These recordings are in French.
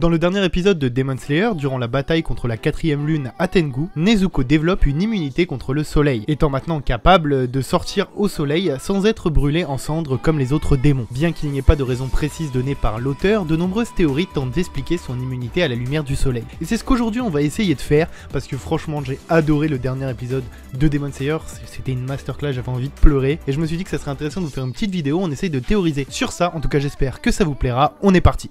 Dans le dernier épisode de Demon Slayer, durant la bataille contre la 4ème lune à Tengu, Nezuko développe une immunité contre le soleil, étant maintenant capable de sortir au soleil sans être brûlé en cendres comme les autres démons. Bien qu'il n'y ait pas de raison précise donnée par l'auteur, de nombreuses théories tentent d'expliquer son immunité à la lumière du soleil. Et c'est ce qu'aujourd'hui on va essayer de faire, parce que franchement j'ai adoré le dernier épisode de Demon Slayer, c'était une masterclass, j'avais envie de pleurer, et je me suis dit que ça serait intéressant de vous faire une petite vidéo, on essaye de théoriser sur ça, en tout cas j'espère que ça vous plaira, on est parti.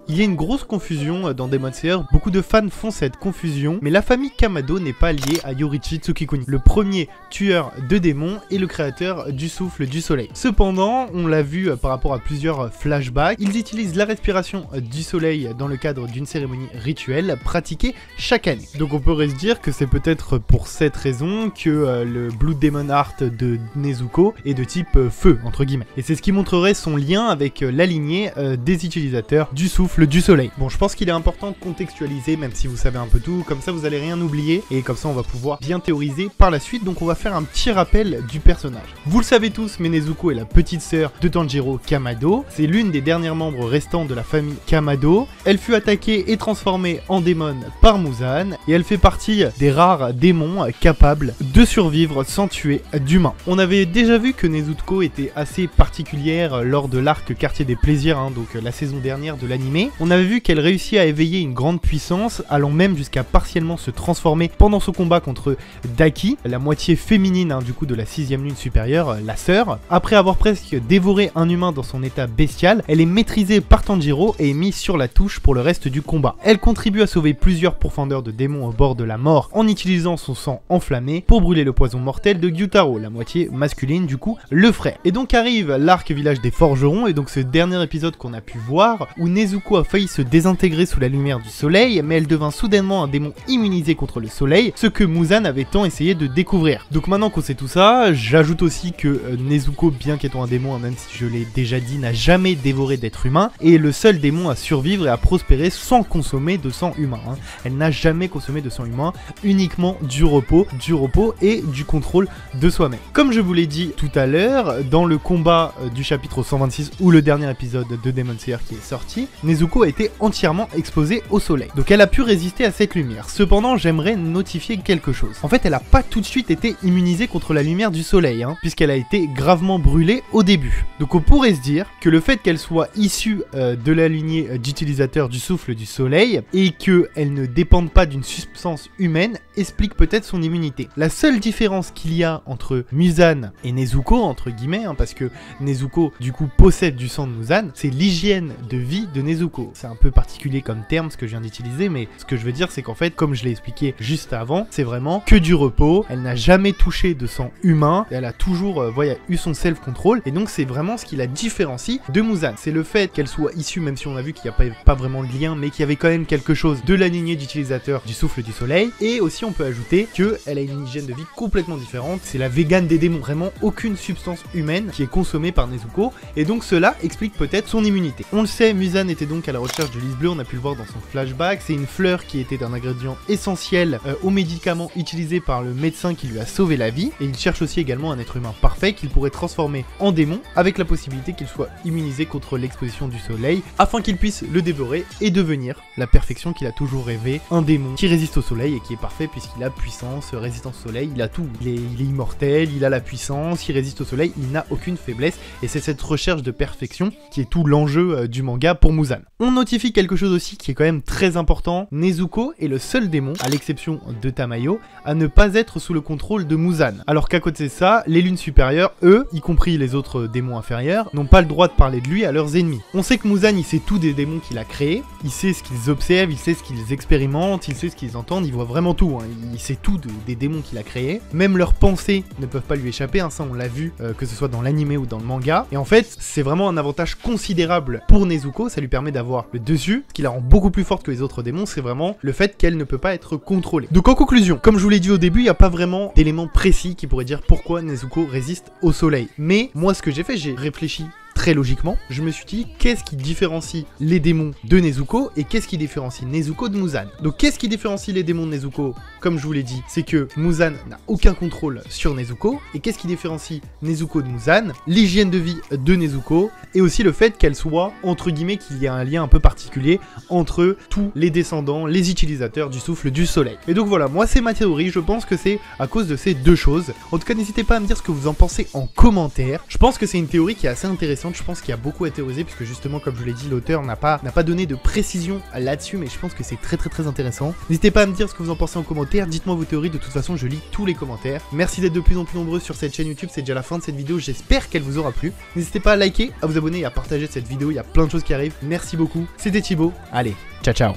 Il y a une grosse confusion dans Demon Slayer, beaucoup de fans font cette confusion, mais la famille Kamado n'est pas liée à Yoriichi Tsukikuni, le premier tueur de démons et le créateur du souffle du soleil. Cependant, on l'a vu par rapport à plusieurs flashbacks, ils utilisent la respiration du soleil dans le cadre d'une cérémonie rituelle pratiquée chaque année. Donc on pourrait se dire que c'est peut-être pour cette raison que le Blood Demon Heart de Nezuko est de type feu, entre guillemets. Et c'est ce qui montrerait son lien avec la lignée des utilisateurs du souffle du soleil. Bon, je pense qu'il est important de contextualiser, même si vous savez un peu tout, comme ça vous allez rien oublier, et comme ça on va pouvoir bien théoriser par la suite, donc on va faire un petit rappel du personnage. Vous le savez tous, mais Nezuko est la petite sœur de Tanjiro Kamado, c'est l'une des dernières membres restants de la famille Kamado, elle fut attaquée et transformée en démon par Muzan, et elle fait partie des rares démons capables de survivre sans tuer d'humains. On avait déjà vu que Nezuko était assez particulière lors de l'arc Quartier des Plaisirs, donc la saison dernière de l'anime. On avait vu qu'elle réussit à éveiller une grande puissance, allant même jusqu'à partiellement se transformer pendant son combat contre Daki, la moitié féminine du coup de la 6ème lune supérieure, la sœur. Après avoir presque dévoré un humain dans son état bestial, elle est maîtrisée par Tanjiro et est mise sur la touche pour le reste du combat. Elle contribue à sauver plusieurs pourfendeurs de démons au bord de la mort en utilisant son sang enflammé pour brûler le poison mortel de Gyutaro, la moitié masculine du coup, le frère. Et donc arrive l'arc village des forgerons, et donc ce dernier épisode qu'on a pu voir, où Nezuko a failli se désintégrer sous la lumière du soleil, mais elle devint soudainement un démon immunisé contre le soleil, ce que Muzan avait tant essayé de découvrir. Donc maintenant qu'on sait tout ça, j'ajoute aussi que Nezuko, bien qu'étant un démon, même si je l'ai déjà dit, n'a jamais dévoré d'être humain, et est le seul démon à survivre et à prospérer sans consommer de sang humain. Elle n'a jamais consommé de sang humain, uniquement du repos et du contrôle de soi-même. Comme je vous l'ai dit tout à l'heure, dans le combat du chapitre 126, ou le dernier épisode de Demon Slayer qui est sorti, Nezuko a été entièrement exposée au soleil. Donc elle a pu résister à cette lumière. Cependant, j'aimerais notifier quelque chose. En fait, elle n'a pas tout de suite été immunisée contre la lumière du soleil, puisqu'elle a été gravement brûlée au début. Donc on pourrait se dire que le fait qu'elle soit issue de la lignée d'utilisateurs du souffle du soleil, et qu'elle ne dépende pas d'une substance humaine, explique peut-être son immunité. La seule différence qu'il y a entre Muzan et Nezuko, entre guillemets, parce que Nezuko, du coup, possède du sang de Muzan, c'est l'hygiène de vie de Nezuko. C'est un peu particulier comme terme, ce que je viens d'utiliser, mais ce que je veux dire, c'est qu'en fait, comme je l'ai expliqué juste avant, c'est vraiment que du repos, elle n'a jamais touché de sang humain, elle a toujours eu son self-control, et donc c'est vraiment ce qui la différencie de Muzan. C'est le fait qu'elle soit issue, même si on a vu qu'il n'y a pas vraiment de lien, mais qu'il y avait quand même quelque chose de la lignée d'utilisateurs du souffle du soleil, et aussi on peut ajouter qu'elle a une hygiène de vie complètement différente, c'est la végane des démons, vraiment aucune substance humaine qui est consommée par Nezuko, et donc cela explique peut-être son immunité. On le sait, Muzan était donc à la recherche de lys bleu, on a pu le voir dans son flashback, c'est une fleur qui était un ingrédient essentiel aux médicaments utilisés par le médecin qui lui a sauvé la vie, et il cherche aussi également un être humain parfait qu'il pourrait transformer en démon, avec la possibilité qu'il soit immunisé contre l'exposition du soleil, afin qu'il puisse le dévorer et devenir la perfection qu'il a toujours rêvé, un démon qui résiste au soleil et qui est parfait puisqu'il a puissance, résistance au soleil, il a tout, il est immortel, il a la puissance, il résiste au soleil, il n'a aucune faiblesse, et c'est cette recherche de perfection qui est tout l'enjeu du manga pour Muzan. On notifie quelque chose aussi qui est quand même très important, Nezuko est le seul démon, à l'exception de Tamayo, à ne pas être sous le contrôle de Muzan. Alors qu'à côté de ça, les lunes supérieures, eux, y compris les autres démons inférieurs, n'ont pas le droit de parler de lui à leurs ennemis. On sait que Muzan, il sait tout des démons qu'il a créés, il sait ce qu'ils observent, il sait ce qu'ils expérimentent, il sait ce qu'ils entendent, il voit vraiment tout, il sait tout des démons qu'il a créés. Même leurs pensées ne peuvent pas lui échapper, ça on l'a vu, que ce soit dans l'anime ou dans le manga. Et en fait, c'est vraiment un avantage considérable pour Nezuko, ça lui permet d'avoir le dessus, ce qui la rend beaucoup plus forte que les autres démons, c'est vraiment le fait qu'elle ne peut pas être contrôlée. Donc en conclusion, comme je vous l'ai dit au début, il n'y a pas vraiment d'éléments précis qui pourraient dire pourquoi Nezuko résiste au soleil. Mais moi ce que j'ai fait, j'ai réfléchi très logiquement, je me suis dit qu'est-ce qui différencie les démons de Nezuko et qu'est-ce qui différencie Nezuko de Muzan. Donc qu'est-ce qui différencie les démons de Nezuko? Comme je vous l'ai dit, c'est que Muzan n'a aucun contrôle sur Nezuko. Et qu'est-ce qui différencie Nezuko de Muzan? L'hygiène de vie de Nezuko et aussi le fait qu'elle soit, entre guillemets, qu'il y a un lien un peu particulier entre tous les descendants, les utilisateurs du souffle du soleil. Et donc voilà, moi c'est ma théorie, je pense que c'est à cause de ces deux choses. En tout cas, n'hésitez pas à me dire ce que vous en pensez en commentaire. Je pense que c'est une théorie qui est assez intéressante, je pense qu'il y a beaucoup à théoriser, puisque justement, comme je vous l'ai dit, l'auteur n'a pas donné de précision là-dessus, mais je pense que c'est très intéressant. N'hésitez pas à me dire ce que vous en pensez en commentaire, dites-moi vos théories, de toute façon je lis tous les commentaires. Merci d'être de plus en plus nombreux sur cette chaîne YouTube, c'est déjà la fin de cette vidéo, j'espère qu'elle vous aura plu. N'hésitez pas à liker, à vous abonner et à partager cette vidéo, il y a plein de choses qui arrivent. Merci beaucoup, c'était Thibaut, allez, ciao ciao.